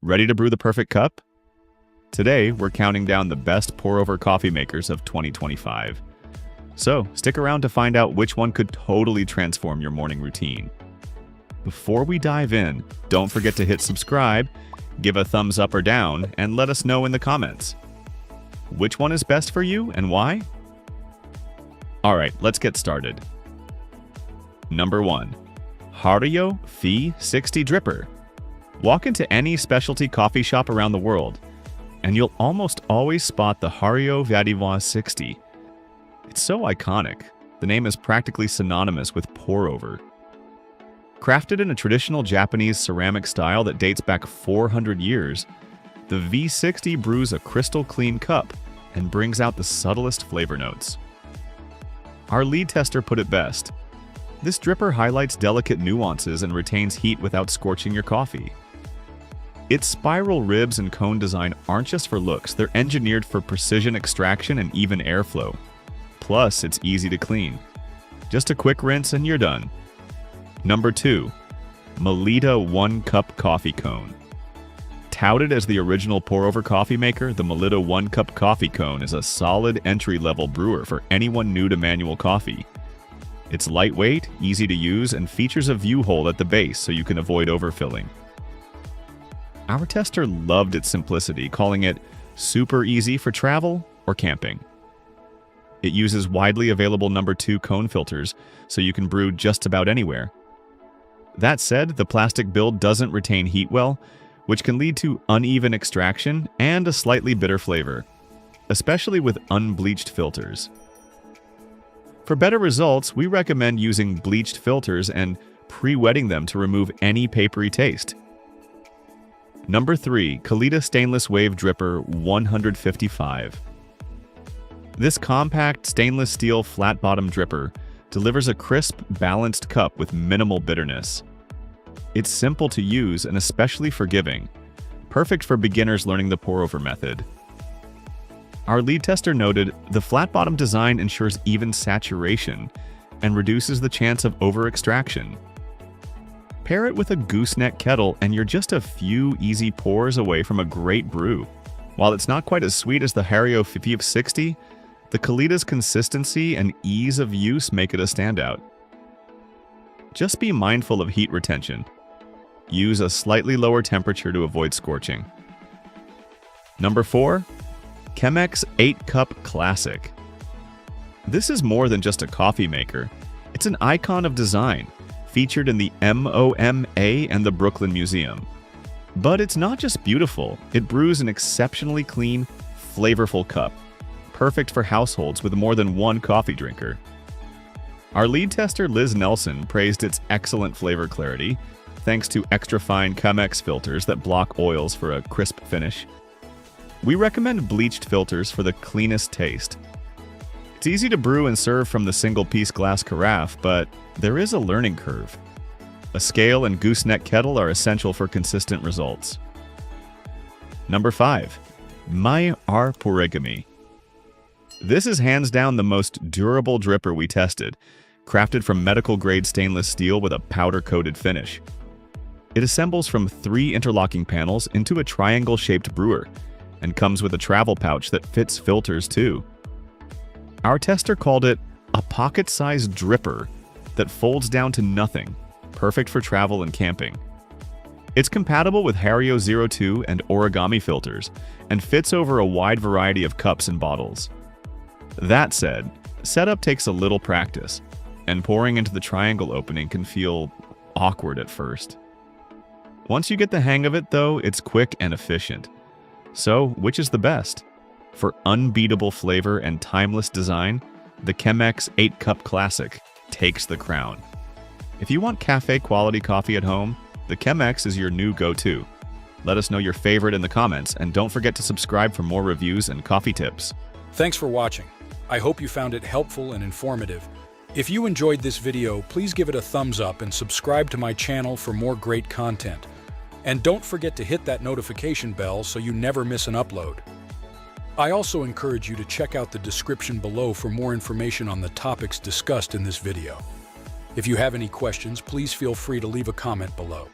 Ready to brew the perfect cup? Today, we're counting down the best pour-over coffee makers of 2025. So, stick around to find out which one could totally transform your morning routine. Before we dive in, don't forget to hit subscribe, give a thumbs up or down, and let us know in the comments. Which one is best for you and why? Alright, let's get started. Number 1. Hario V60 Dripper. Walk into any specialty coffee shop around the world, and you'll almost always spot the Hario V60. It's so iconic, the name is practically synonymous with pour-over. Crafted in a traditional Japanese ceramic style that dates back 400 years, the V60 brews a crystal-clean cup and brings out the subtlest flavor notes. Our lead tester put it best. This dripper highlights delicate nuances and retains heat without scorching your coffee. Its spiral ribs and cone design aren't just for looks, they're engineered for precision extraction and even airflow. Plus, it's easy to clean. Just a quick rinse and you're done. Number 2. Melitta 1-Cup Coffee Cone. Touted as the original pour-over coffee maker, the Melitta 1-Cup Coffee Cone is a solid entry-level brewer for anyone new to manual coffee. It's lightweight, easy to use, and features a view hole at the base so you can avoid overfilling. Our tester loved its simplicity, calling it super easy for travel or camping. It uses widely available number 2 cone filters, so you can brew just about anywhere. That said, the plastic build doesn't retain heat well, which can lead to uneven extraction and a slightly bitter flavor, especially with unbleached filters. For better results, we recommend using bleached filters and pre-wetting them to remove any papery taste. Number 3. Kalita Stainless Wave Dripper 155. This compact stainless steel flat-bottom dripper delivers a crisp, balanced cup with minimal bitterness. It's simple to use and especially forgiving, perfect for beginners learning the pour-over method. Our lead tester noted the flat-bottom design ensures even saturation and reduces the chance of over-extraction. Pair it with a gooseneck kettle and you're just a few easy pours away from a great brew. While it's not quite as sweet as the Hario V60, the Kalita's consistency and ease of use make it a standout. Just be mindful of heat retention. Use a slightly lower temperature to avoid scorching. Number 4. Chemex 8-Cup Classic. This is more than just a coffee maker. It's an icon of design, featured in the MoMA and the Brooklyn Museum. But it's not just beautiful, it brews an exceptionally clean, flavorful cup, perfect for households with more than one coffee drinker. Our lead tester Liz Nelson praised its excellent flavor clarity, thanks to extra-fine Chemex filters that block oils for a crisp finish. We recommend bleached filters for the cleanest taste. It's easy to brew and serve from the single-piece glass carafe, but there is a learning curve. A scale and gooseneck kettle are essential for consistent results. Number 5. MiiR Pourigami. This is hands down the most durable dripper we tested, crafted from medical-grade stainless steel with a powder-coated finish. It assembles from 3 interlocking panels into a triangle-shaped brewer, and comes with a travel pouch that fits filters too. Our tester called it a pocket-sized dripper that folds down to nothing, perfect for travel and camping. It's compatible with Hario 02 and origami filters, and fits over a wide variety of cups and bottles. That said, setup takes a little practice, and pouring into the triangle opening can feel awkward at first. Once you get the hang of it though, it's quick and efficient. So, which is the best? For unbeatable flavor and timeless design, the Chemex 8-Cup Classic takes the crown. If you want cafe-quality coffee at home, the Chemex is your new go-to. Let us know your favorite in the comments, and don't forget to subscribe for more reviews and coffee tips. Thanks for watching. I hope you found it helpful and informative. If you enjoyed this video, please give it a thumbs up and subscribe to my channel for more great content. And don't forget to hit that notification bell so you never miss an upload. I also encourage you to check out the description below for more information on the topics discussed in this video. If you have any questions, please feel free to leave a comment below.